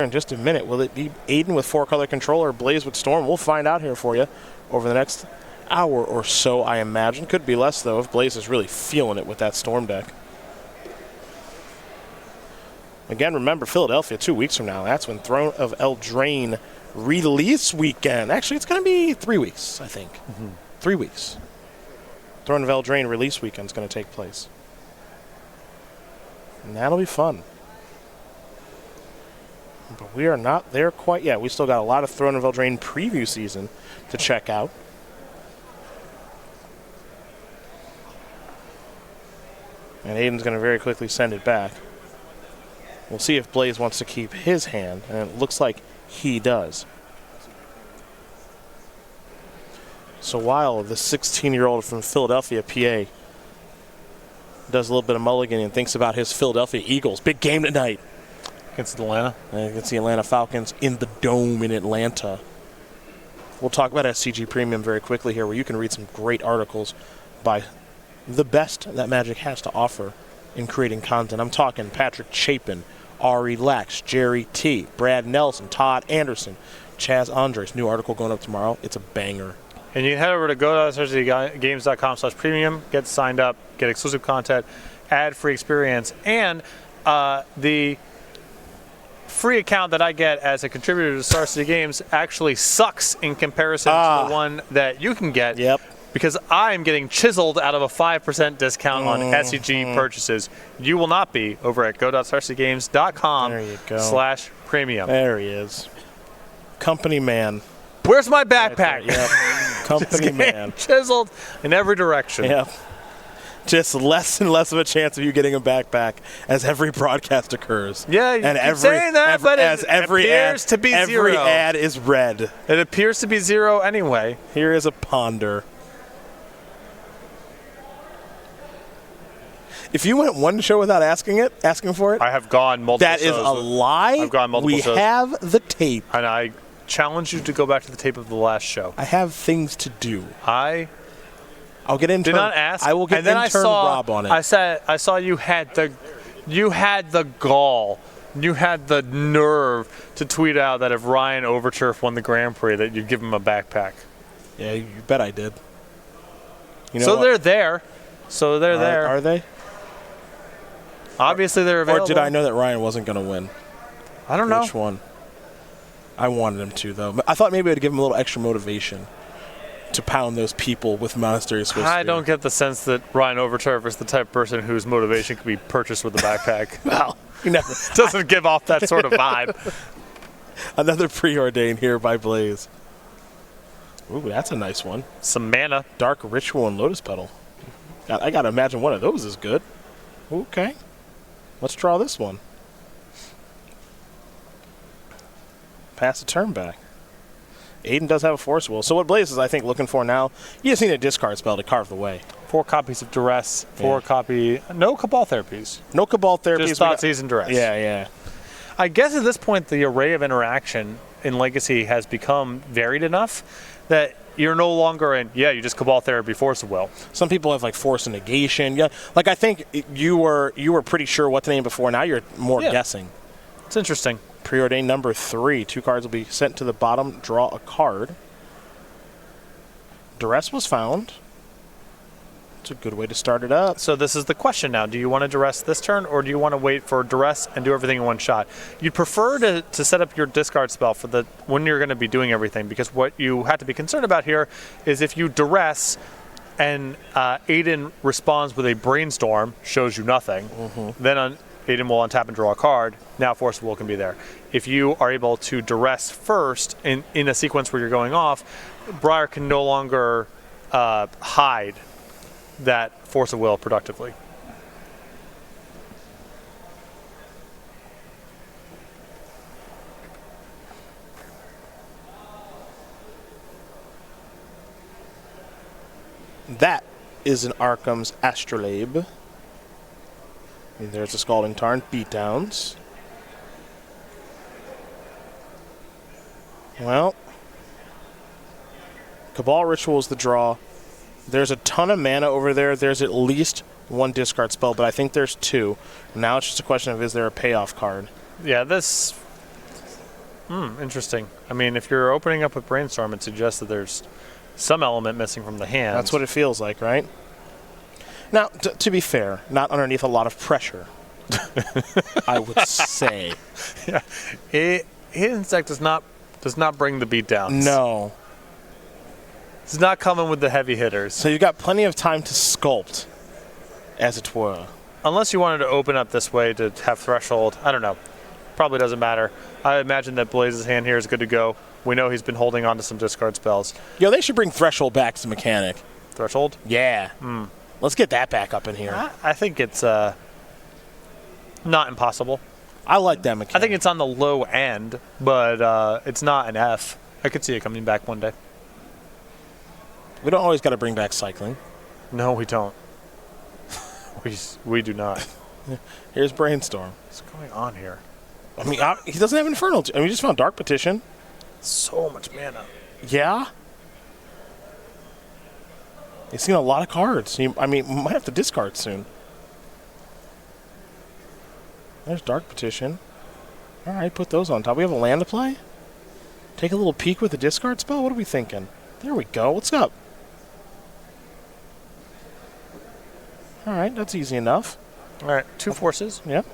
in just a minute. Will it be Aiden with 4-color control or Blaise with Storm? We'll find out here for you over the next hour or so, I imagine. Could be less, though, if Blaise is really feeling it with that Storm deck. Again, remember, Philadelphia 2 weeks from now. That's when Throne of Eldraine release weekend. Actually, it's going to be 3 weeks, I think. 3 weeks. Throne of Eldraine release weekend is going to take place. And that'll be fun. But we are not there quite yet. We still got a lot of Throne of Eldraine preview season to check out. And Aiden's going to very quickly send it back. We'll see if Blaise wants to keep his hand, and it looks like he does. So while the 16-year-old from Philadelphia, PA, does a little bit of mulligan and thinks about his Philadelphia Eagles, big game tonight. Against Atlanta. Against the Atlanta Falcons in the Dome in Atlanta. We'll talk about SCG Premium very quickly here, where you can read some great articles by the best that Magic has to offer in creating content. I'm talking Patrick Chapin, Ari Lax, Jerry T, Brad Nelson, Todd Anderson, Chaz Andres. New article going up tomorrow. It's a banger. And you can head over to go.scgames.com/premium, get signed up, get exclusive content, ad-free experience, and the free account that I get as a contributor to Star City Games actually sucks in comparison to the one that you can get. Yep. Because I'm getting chiseled out of a 5% discount on SCG purchases. You will not be over at go.starcitygames.com/premium. There he is. Company man. Where's my backpack? Right, yep. Company man. Chiseled in every direction. Yep. Just less and less of a chance of you getting a backpack as every broadcast occurs. Yeah, you keep saying that, but it appears to be zero. Every ad is red. It appears to be zero anyway. Here is a ponder. If you went one show without asking for it, I have gone multiple that shows. That is a lie. I've gone multiple shows. We have the tape. And I challenge you to go back to the tape of the last show. I have things to do. I'll get intern. Did not ask. I will get intern Rob on it. I saw you had the gall. You had the nerve to tweet out that if Ryan Overturf won the Grand Prix, that you'd give him a backpack. Yeah, you bet I did. You know so what? they're there. So they're there. Are they? Obviously, they're available. Or did I know that Ryan wasn't going to win? I don't know. Which one? I wanted him to, though. I thought maybe I'd give him a little extra motivation to pound those people with Monastery Swiss. I don't get the sense that Ryan Overturf is the type of person whose motivation could be purchased with a backpack. Well, he never doesn't give off that sort of vibe. Another preordained here by Blaise. Ooh, that's a nice one. Some mana. Dark Ritual and Lotus Petal. I got to imagine one of those is good. Okay. Let's draw this one. Pass the turn back. Aiden does have a Force Will. So what Blaise is, I think, looking for now, you just need a discard spell to carve the way. 4 copies of Duress, no Cabal Therapies. No Cabal Therapies. Just Thoughtseize and Duress. Yeah. I guess at this point the array of interaction in Legacy has become varied enough that you're no longer in, you just Cabal Therapy, Force of Will. Some people have, like, Force of Negation. Yeah, like, I think you were pretty sure what to name before. Now you're more guessing. It's interesting. Preordained number 3. 2 cards will be sent to the bottom. Draw a card. Duress was found. It's a good way to start it up. So this is the question now. Do you want to Duress this turn, or do you want to wait for Duress and do everything in one shot? You'd prefer to set up your discard spell for when you're going to be doing everything, because what you have to be concerned about here is if you Duress and Aiden responds with a Brainstorm, shows you nothing, then Aiden will untap and draw a card. Now Force of Will can be there. If you are able to Duress first in a sequence where you're going off, Brier can no longer hide that Force of Will productively. That is an Arkham's Astrolabe. And there's a Scalding Tarn. Beatdowns. Well, Cabal Ritual is the draw. There's a ton of mana over there. There's at least one discard spell, but I think there's 2. Now it's just a question of, is there a payoff card? Yeah, this Interesting. I mean, if you're opening up with Brainstorm, it suggests that there's some element missing from the hand. That's what it feels like, right? Now, to be fair, not underneath a lot of pressure, I would say. Yeah. Aiden's deck does not bring the beat downs. No. It's not coming with the heavy hitters. So you've got plenty of time to sculpt, as it were. Unless you wanted to open up this way to have Threshold. I don't know. Probably doesn't matter. I imagine that Blaise's hand here is good to go. We know he's been holding on to some discard spells. Yo, they should bring Threshold back as a mechanic. Threshold? Yeah. Let's get that back up in here. I think it's not impossible. I like that mechanic. I think it's on the low end, but it's not an F. I could see it coming back one day. We don't always got to bring back cycling. No, we don't. we do not. Here's Brainstorm. What's going on here? I mean, he doesn't have Infernal. I mean, we just found Dark Petition. So much mana. Yeah. He's seen a lot of cards. I mean, might have to discard soon. There's Dark Petition. All right, put those on top. We have a land to play? Take a little peek with the discard spell? What are we thinking? There we go. What's up? All right, that's easy enough. All right, 2 forces. Yep.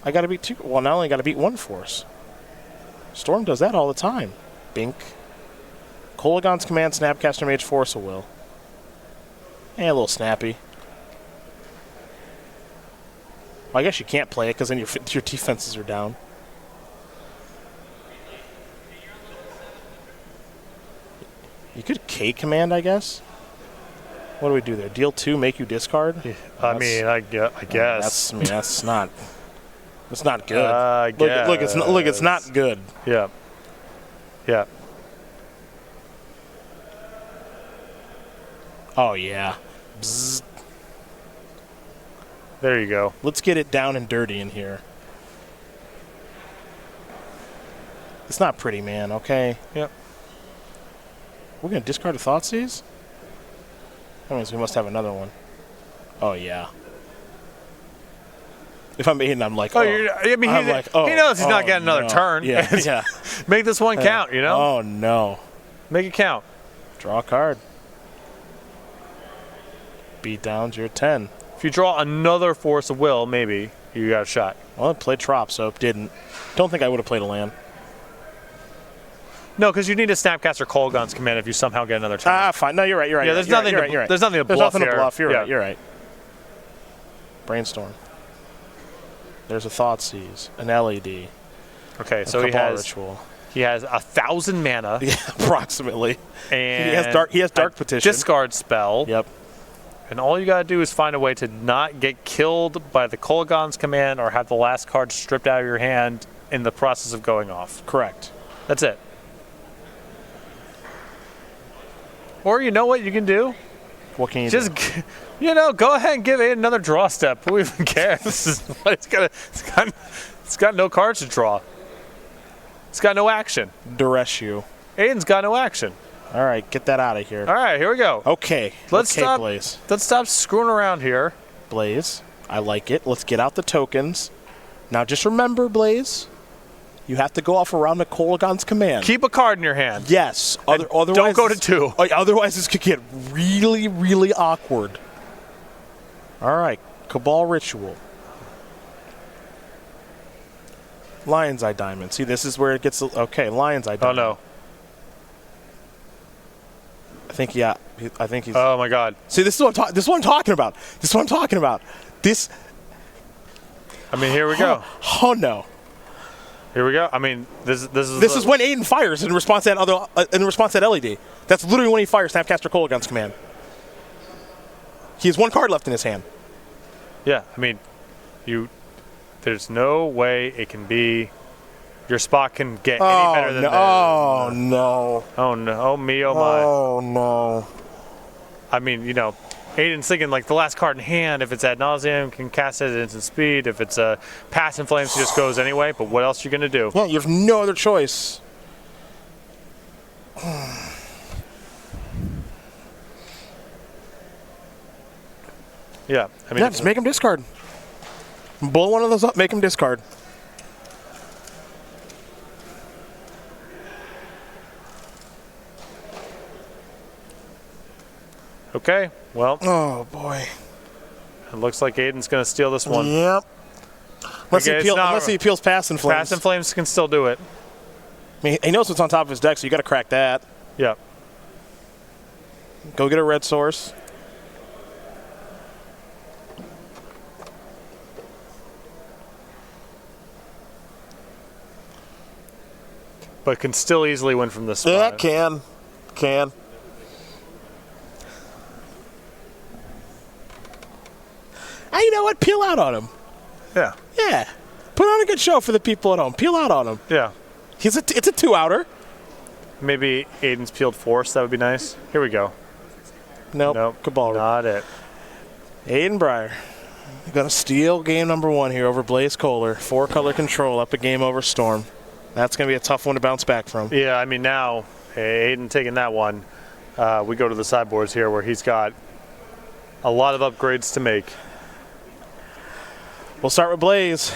I got to beat 2. Well, now I only got to beat 1 force. Storm does that all the time. Bink. Kolaghan's Command, Snapcaster Mage, Force of Will. And a little snappy. Well, I guess you can't play it because then your defenses are down. You could K command, I guess. What do we do there? Deal 2, make you discard? Yeah, I guess. That's not. It's not good. Look, it's not good. Yeah. Yeah. Oh yeah. Bzzz. There you go. Let's get it down and dirty in here. It's not pretty, man. Okay. Yep. We're gonna discard a Thoughtseize? That means we must have another one. Oh yeah. If I'm Aiden, I'm like, he knows he's not getting another turn. Yeah, yeah. Make this one count, you know? Oh no. Make it count. Draw a card. Beat downs, you're 10. If you draw another Force of Will, maybe you got a shot. Well, I played Trop, so it didn't. Don't think I would have played a land. No, because you need a Snapcaster Kolaghan's Command if you somehow get another turn. Fine. No, you're right. Yeah, there's nothing to bluff here. You're right. Brainstorm. There's a Thoughtseize, an LED. Okay, so Ritual. He has 1,000 mana. Yeah, approximately. And he has Dark Petition. Discard spell. Yep. And all you gotta do is find a way to not get killed by the Kolaghan's Command or have the last card stripped out of your hand in the process of going off. Correct. That's it. Or you know what you can do? What can you do? Go ahead and give it another draw step. Who even cares? It's got no cards to draw. It's got no action. Duress you. Aiden's got no action. All right, get that out of here. All right, here we go. Okay. Let's stop, Blaise. Let's stop screwing around here. Blaise, I like it. Let's get out the tokens. Now just remember, Blaise, you have to go off around the Kolaghan's Command. Keep a card in your hand. Yes. Otherwise, don't go to 2. Otherwise, this could get really, really awkward. All right. Cabal Ritual. Lion's Eye Diamond. See, this is where it gets... Okay, Lion's Eye Diamond. Oh, no. I think he's... Oh, my God. See, this is what I'm talking about. This... I mean, here we go. Oh, no. Here we go. I mean, this is when Aiden fires in response to that LED. That's literally when he fires Snapcaster Kolaghan's Command. He has 1 card left in his hand. Yeah, I mean, there's no way it can be. Your spot can get any better than this. Oh no! Oh no! Oh me! Oh my! Oh no! I mean, Aiden's thinking like the last card in hand. If it's Ad Nauseam, can cast it at instant speed. If it's a Pass in Flames, he just goes anyway. But what else are you gonna do? Yeah, you have no other choice. Yeah, I mean, just make him discard. Blow one of those up, make him discard. Okay, well, Oh, boy. it looks like Aiden's going to steal this one. Yep. Unless, Okay, unless he peels Past in Flames. Past in Flames can still do it. I mean, he knows what's on top of his deck, so you got to crack that. Yeah. Go get a red source. But can still easily win from this spot. Yeah, can. You know what? Peel out on him. Yeah. Yeah. Put on a good show for the people at home. Peel out on him. Yeah. It's a 2-outer. Maybe Aiden's peeled Force. That would be nice. Here we go. Nope. Cabal. Not it. Aiden Brier. Going to steal game number 1 here over Blaise Koehler. 4-color control up a game over Storm. That's going to be a tough one to bounce back from. Yeah, I mean, now, Aiden taking that one, we go to the sideboards here where he's got a lot of upgrades to make. We'll start with Blaise.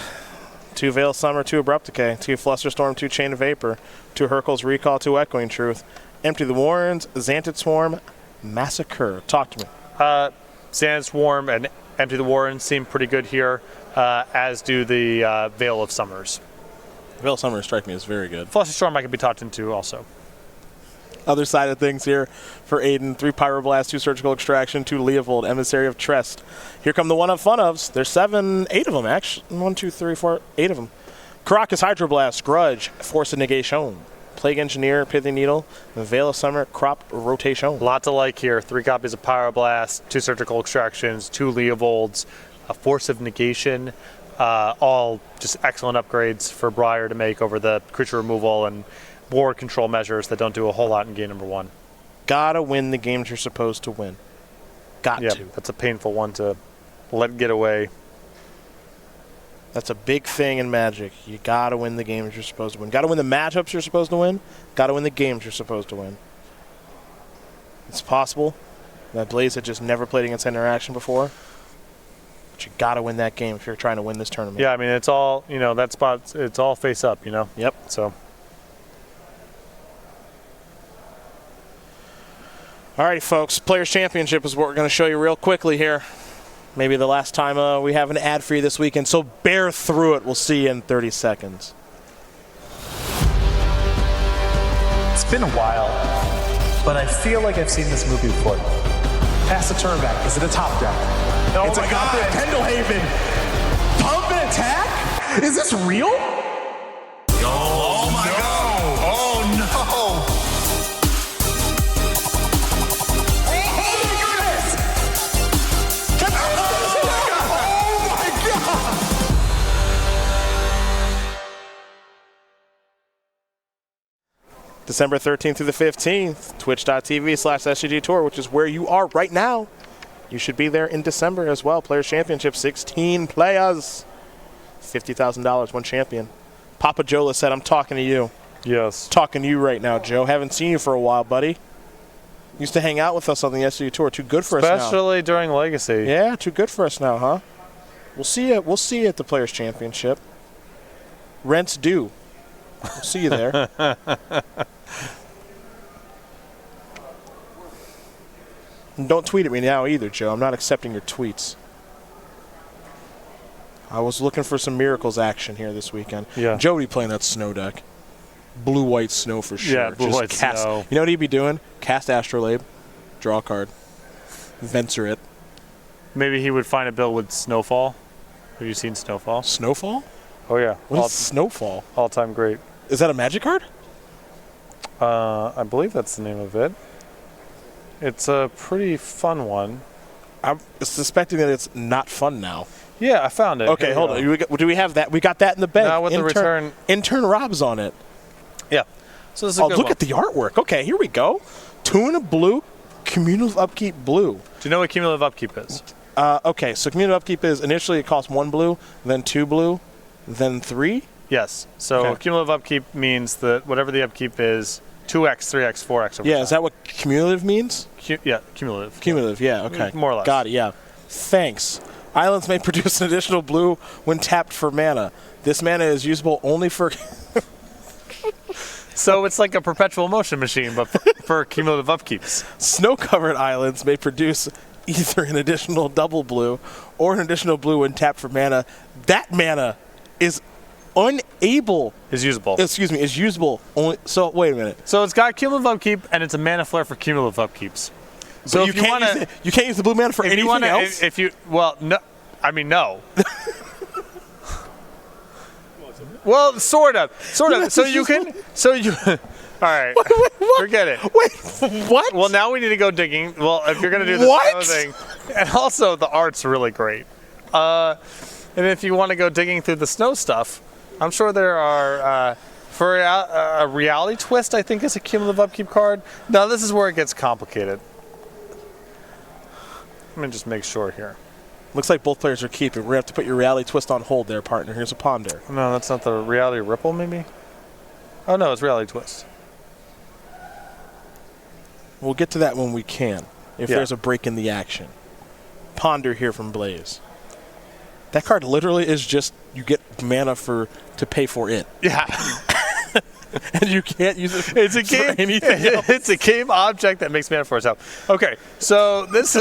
2 Veil Summer, 2 Abrupt Decay, 2 Flusterstorm, 2 Chain of Vapor, 2 Hurkyl's Recall, 2 Echoing Truth, Empty the Warrens, Xantid Swarm, Massacre. Talk to me. Xantid Swarm and Empty the Warrens seem pretty good here, as do the Veil of Summers. Veil Summer strike me as very good. Flusterstorm I could be talked into also. Other side of things here for Aiden. 3 Pyroblast, 2 Surgical Extraction, 2 Leovold, Emissary of Trest. Here come the one-up fun-ofs. There's 8 of them, actually. 8 of them. Caracas Hydroblast, Grudge, Force of Negation, Plague Engineer, Pithy Needle, Veil of Summer, Crop Rotation. A lot to like here. 3 copies of Pyroblast, 2 Surgical Extractions, 2 Leovolds, a Force of Negation. All just excellent upgrades for Brier to make over the creature removal and board control measures that don't do a whole lot in game number 1. Gotta win the games you're supposed to win. Got to. That's a painful one to let get away. That's a big thing in Magic. You gotta win the games you're supposed to win. Gotta win the matchups you're supposed to win. Gotta win the games you're supposed to win. It's possible that Blaise had just never played against Interaction before. But you gotta win that game if you're trying to win this tournament. Yeah, I mean, it's all, that spot, it's all face up, Yep. So. All right, folks. Players' Championship is what we're going to show you real quickly here. Maybe the last time we have an ad for you this weekend, so bear through it. We'll see you in 30 seconds. It's been a while, but I feel like I've seen this movie before. Pass the turn back. Is it a top deck? Oh it's my a God. Pendlehaven. Pump and attack? Is this real? Oh my God. Oh no. December 13th through the 15th, twitch.tv/SCG Tour, which is where you are right now. You should be there in December as well. Players' Championship, 16 players. $50,000, one champion. Papa Jola said, I'm talking to you. Yes. Talking to you right now, Joe. Haven't seen you for a while, buddy. Used to hang out with us on the SCG Tour. Too good for us now. Especially during Legacy. Yeah, too good for us now, huh? We'll see you at the Players' Championship. Rent's due. We'll see you there. And don't tweet at me now either, Joe. I'm not accepting your tweets. I was looking for some Miracles action here this weekend. Yeah. Joe would be playing that snow deck. Blue-white snow for sure. Yeah, blue-white snow. You know what he'd be doing? Cast Astrolabe, draw a card, Venture it. Maybe he would find a build with Snowfall. Have you seen Snowfall? Snowfall? Oh, yeah. What is Snowfall? All-time great. Is that a Magic card? I believe that's the name of it. It's a pretty fun one. I'm suspecting that it's not fun now. Yeah, I found it. Okay, hold on. Do we have that? We got that in the bank. Now with the return. Intern Rob's on it. Yeah. So this is a good look one. at the artwork. Okay, here we go. Tuna blue, cumulative upkeep blue. Do you know what cumulative upkeep is? Okay, so cumulative upkeep is initially it costs 1 blue, then 2 blue, then 3. Yes. So Okay. cumulative upkeep means that whatever the upkeep is, 2x, 3x, 4x over Yeah, time. is that what cumulative means? Yeah, cumulative. Cumulative, yeah, okay. More or less. Got it, yeah. Thanks. Islands may produce an additional blue when tapped for mana. This mana is usable only for So it's like a perpetual motion machine, but for cumulative upkeeps. Snow-covered islands may produce either an additional double blue or an additional blue when tapped for mana. That mana is unable. Is usable. Excuse me, is usable only. So wait a minute. So it's got cumulative upkeep, and it's a mana flare for cumulative upkeeps. So But if you want to, you can't use the blue mana for anything else. if you, well, no, I mean no. Well, sort of. So you can, all right, What? forget it. Wait, what? Well, now we need to go digging. Well, if you're going to do this What? thing. And also, the art's really great. And if you want to go digging through the snow stuff, I'm sure there are, for a reality twist, I think is a cumulative upkeep card. Now, this is where it gets complicated. Let me just make sure here. Looks like both players are keeping. We're going to have to put your reality twist on hold there, partner. Here's a ponder. No, that's not the reality ripple, maybe? Oh, no, it's reality twist. We'll get to that when we can, if Yeah. there's a break in the action. Ponder here from Blaise. That card literally is just you get mana to pay for it. Yeah. And you can't use it It's a for game. anything else. It's a game object that makes mana for itself. Okay, so this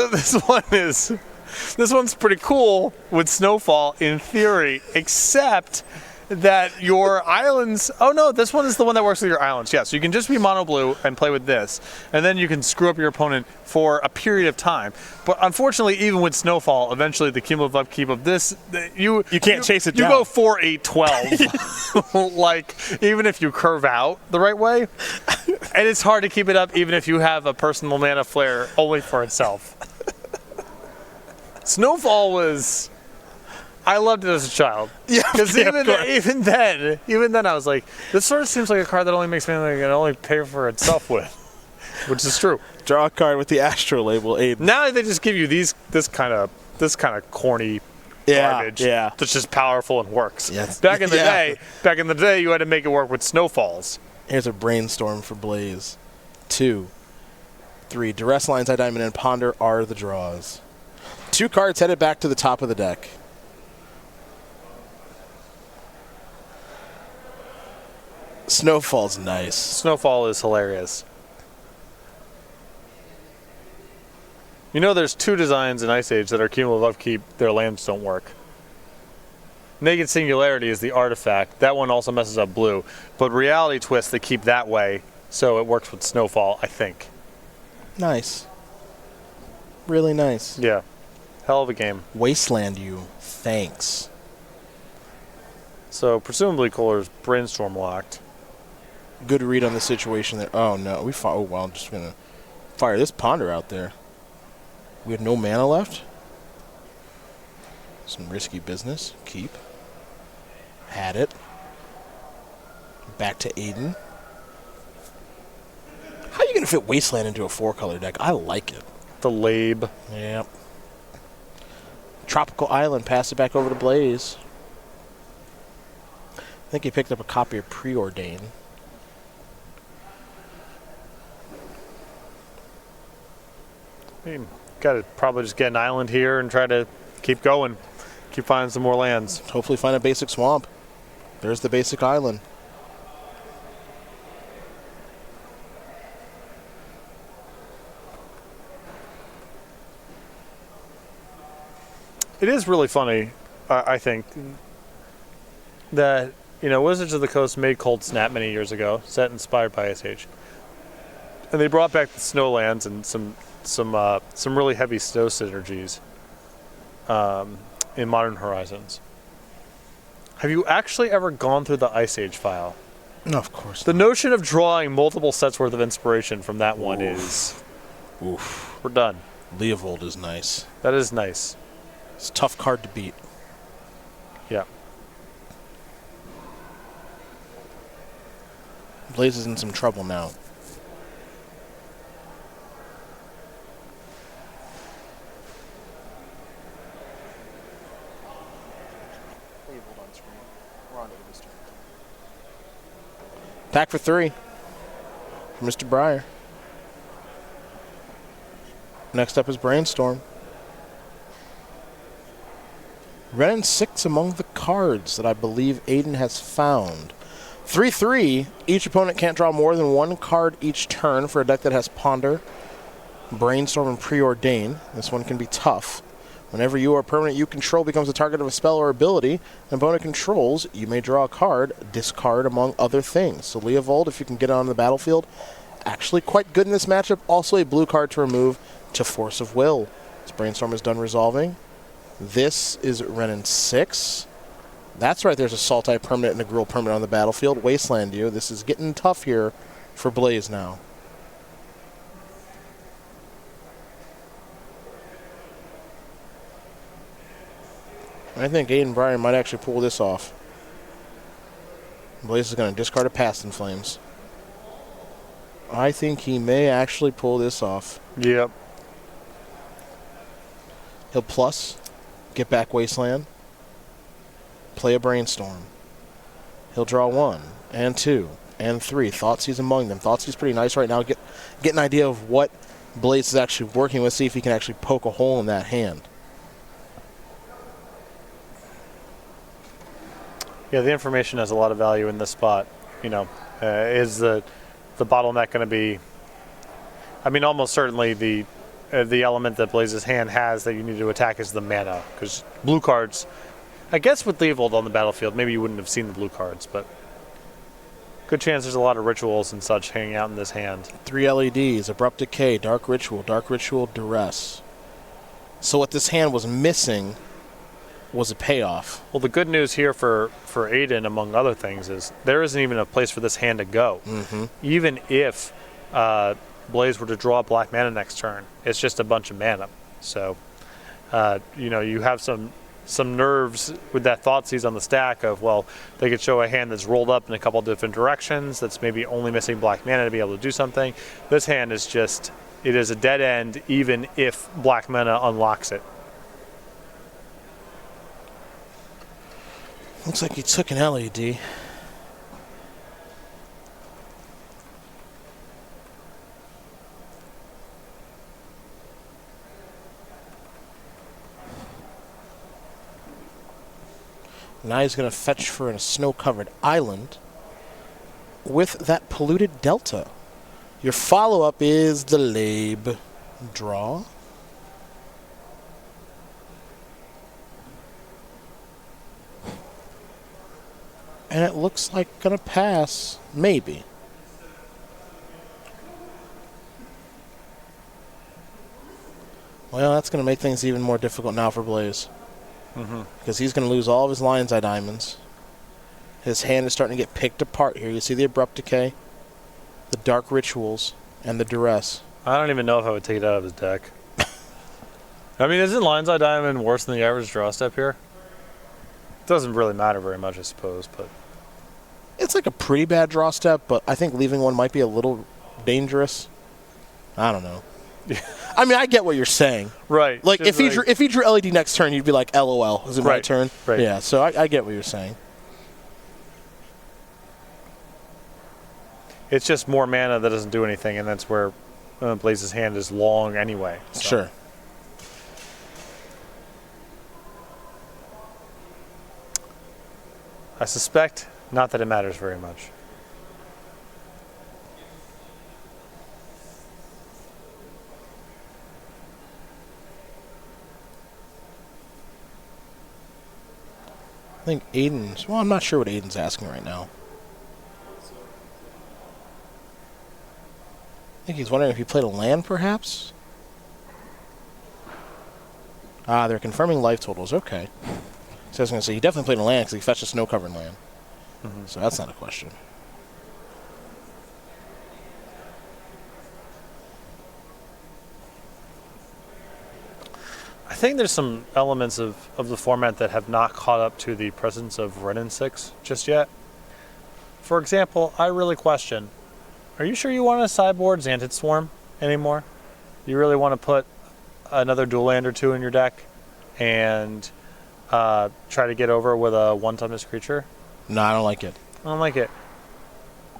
one's pretty cool with Snowfall in theory, except that your islands. Oh no, this one is the one that works with your islands. Yeah, so you can just be mono blue and play with this, and then you can screw up your opponent for a period of time. But unfortunately, even with Snowfall, eventually the cumulative upkeep of this, you can't chase it You down. go 4, 8, 12. Like even if you curve out the right way, and it's hard to keep it up even if you have a personal mana flare only for itself. Snowfall was. I loved it as a child. Yeah, Because yeah, even then I was like, this sort of seems like a card that only makes mana that can only pay for itself with, which is true. Draw a card with the Astro label, Aiden. Now they just give you this kind of corny garbage Yeah. that's just powerful and works. Yes. Back in the Yeah. day, you had to make it work with Snowfalls. Here's a brainstorm for Blaise. 2, 3. Duress Lines, High Diamond, and Ponder are the draws. 2 cards headed back to the top of the deck. Snowfall's nice. Snowfall is hilarious. You know, there's 2 designs in Ice Age that are cumulative upkeep. Their lands don't work. Naked Singularity is the artifact. That one also messes up blue. But Reality Twist, they keep that way, so it works with Snowfall, I think. Nice. Really nice. Yeah. Hell of a game. Wasteland you. Thanks. So, presumably Koehler's Brainstorm locked. Good read on the situation there. Oh, no. Oh, well, I'm just going to fire this Ponder out there. We have no mana left. Some risky business. Keep. Had it. Back to Aiden. How are you going to fit Wasteland into a 4-color deck? I like it. The Labe. Yep. Tropical Island. Pass it back over to Blaise. I think he picked up a copy of Preordain. Got to probably just get an island here and try to keep going. Keep finding some more lands. Hopefully find a basic swamp. There's the basic island. It is really funny, I think, that, Wizards of the Coast made Cold Snap many years ago, set inspired by Ice Age. And they brought back the Snowlands and some really heavy snow synergies in Modern Horizons. Have you actually ever gone through the Ice Age file? No, of course. The notion of drawing multiple sets worth of inspiration from that one is... Oof. We're done. Leovold is nice. That is nice. It's a tough card to beat. Yeah. Blaise is in some trouble now. Back for 3. Mr. Brier. Next up is Brainstorm. Red and 6 among the cards that I believe Aiden has found. 3/3. Each opponent can't draw more than one card each turn for a deck that has Ponder, Brainstorm, and Preordain. This one can be tough. Whenever you or a permanent you control becomes the target of a spell or ability an opponent controls, you may draw a card, discard among other things. So Leovold, if you can get it on the battlefield, actually quite good in this matchup. Also a blue card to remove to Force of Will. This Brainstorm is done resolving. This is Renin 6. That's right, there's a Sultai permanent and a Gruul permanent on the battlefield. Wasteland you. This is getting tough here for Blaise now. I think Aiden Brier might actually pull this off. Blaise is going to discard a Past in Flames. I think he may actually pull this off. Yep. He'll plus, get back Wasteland, play a Brainstorm. He'll draw 1 and 2 and 3. Thoughtseize among them. Thoughtseize pretty nice right now. Get an idea of what Blaise is actually working with. See if he can actually poke a hole in that hand. Yeah, the information has a lot of value in this spot. You know, is the bottleneck going to be? I mean, almost certainly the element that Blaise's hand has that you need to attack is the mana, because blue cards. I guess with Leovold on the battlefield, maybe you wouldn't have seen the blue cards, but good chance there's a lot of rituals and such hanging out in this hand. 3 LEDs, Abrupt Decay, Dark Ritual, Duress. So what this hand was missing was a payoff. Well, the good news here for Aiden, among other things, is there isn't even a place for this hand to go. Mm-hmm. Even if Blaise were to draw black mana next turn, it's just a bunch of mana. So, you know, you have some nerves with that Thoughtseize on the stack of, well, they could show a hand that's rolled up in a couple different directions, that's maybe only missing black mana to be able to do something. This hand is just, it is a dead end even if black mana unlocks it. Looks like he took an LED. Now he's going to fetch for a snow-covered island with that polluted delta. Your follow-up is the Labe. Draw. And it looks like going to pass. Maybe. Well, that's going to make things even more difficult now for Blaise. Because he's going to lose all of his Lion's Eye diamonds. His hand is starting to get picked apart here. You see the Abrupt Decay, the Dark Rituals, and the Duress. I don't even know if I would take it out of his deck. I mean, isn't Lion's Eye Diamond worse than the average draw step here? It doesn't really matter very much, I suppose, but It's like a pretty bad draw step, but I think leaving one might be a little dangerous. I don't know. I mean, I get what you're saying. right. Like if he drew LED next turn, you'd be like, LOL, is it my Right, turn? right. Yeah, so I get what you're saying. It's just more mana that doesn't do anything, and that's where Blaise's hand is long anyway. So. Sure. I suspect not that it matters very much. I think Aiden's... Well, I'm not sure what Aiden's asking right now. I think he's wondering if he played a land, perhaps? Ah, they're confirming life totals. Okay. So I was going to say, he definitely played a land because he fetched a snow-covered land. So that's not a question. I think there's some elements of the format that have not caught up to the presence of Renin 6 just yet. For example, I really question, are you sure you want to sideboard Xantid Swarm anymore? You really want to put another dual land or two in your deck and try to get over with a one-toughness creature? No, I don't like it. I don't like it.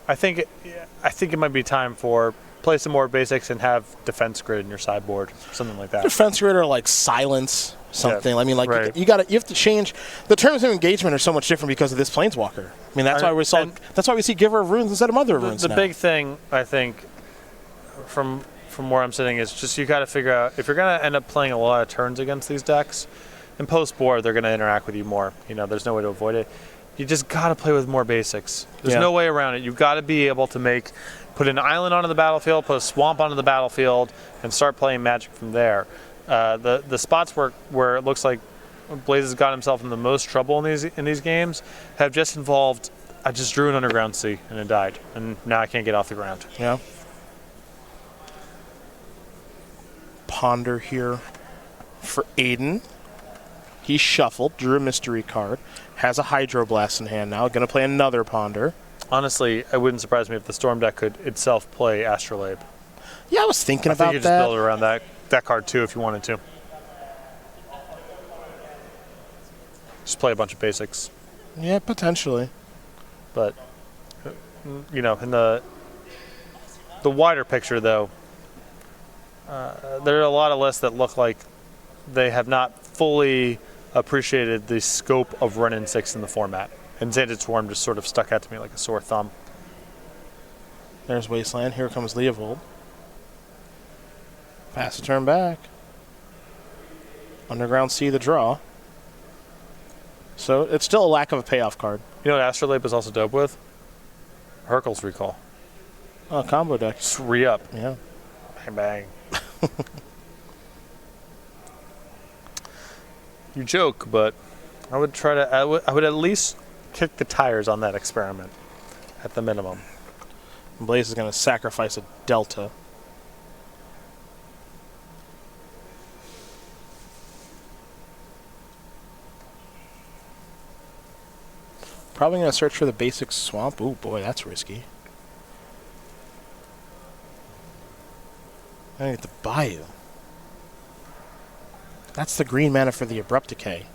I think it might be time for play some more basics and have defense grid in your sideboard, something like that. Defense grid or like silence something. I mean, like right. you have to change. The terms of engagement are so much different because of this Planeswalker. I mean, that's why we saw. That's why we see Giver of Runes instead of Mother of Runes. The big thing, I think, from where I'm sitting is just you got to figure out if you're going to end up playing a lot of turns against these decks. In post-board, they're going to interact with you more. There's no way to avoid it. You just got to play with more basics. There's no way around it. You've got to be able to put an island onto the battlefield, put a swamp onto the battlefield, and start playing Magic from there. The spots where it looks like Blaise has got himself in the most trouble in these games have just involved, I just drew an Underground Sea and it died, and now I can't get off the ground. Yeah. Ponder here for Aiden. He shuffled, drew a mystery card, has a Hydroblast in hand now, going to play another Ponder. Honestly, it wouldn't surprise me if the Storm deck could itself play Astrolabe. Yeah, I was thinking about that. I think you just build around that card too if you wanted to. Just play a bunch of basics. Yeah, potentially. But, in the wider picture, though, there are a lot of lists that look like they have not fully appreciated the scope of Wrenn and 6 in the format. And Xantid Swarm just sort of stuck out to me like a sore thumb. There's Wasteland. Here comes Leovold. Pass a turn back. Underground Sea the draw. So it's still a lack of a payoff card. You know what Astrolabe is also dope with? Hurkyl's Recall. Oh, combo deck. Just re-up. Yeah. Bang, bang. You joke, but I would try to. I would at least kick the tires on that experiment, at the minimum. Blaise is going to sacrifice a Delta. Probably going to search for the basic swamp. Ooh, boy, that's risky. I get the Bayou. That's the green mana for the Abrupt Decay.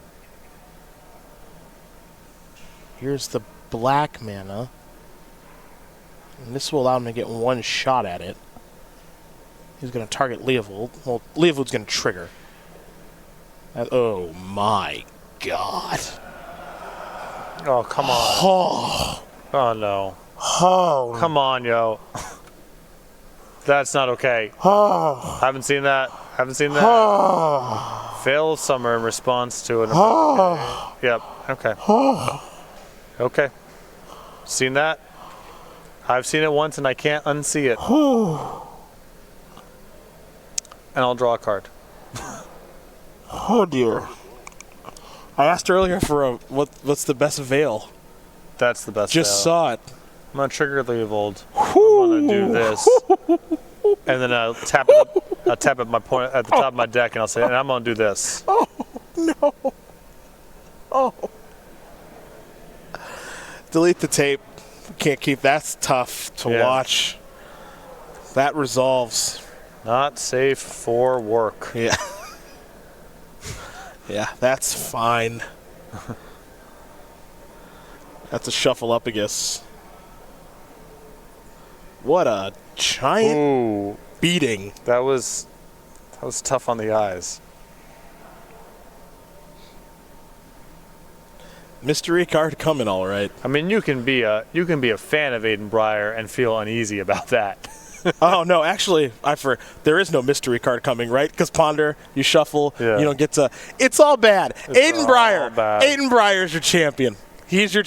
Here's the black mana. And this will allow him to get one shot at it. He's going to target Leovold. Well, Leovold's going to trigger. Oh, my God. Oh, come on. Oh. Oh, no. Oh. Come on, yo. That's not okay. Oh. Haven't seen that. Haven't seen that. Oh. Fail of Summer in response to an... Oh. Yep. Okay. Oh. Okay. Seen that? I've seen it once and I can't unsee it. Oh. And I'll draw a card. Oh, dear. I asked earlier for what's the best veil. That's the best Just veil. saw it. I'm going to trigger Leovold. I'm going to do this. And then I'll tap at my point at the top of my deck and I'll say, and I'm going to do this. Oh, no. Oh. Delete the tape. Can't keep. That's tough to watch. That resolves. Not safe for work. Yeah. Yeah, that's fine. That's a shuffle up, I guess. What a giant beating. That was tough on the eyes. Mystery card coming, all right. I mean, you can be a fan of Aiden Brier and feel uneasy about that. Oh no, actually, there is no mystery card coming, right? Because Ponder, you shuffle, you don't get to. It's all bad. Aiden Brier. Aiden Brier is your champion. He's your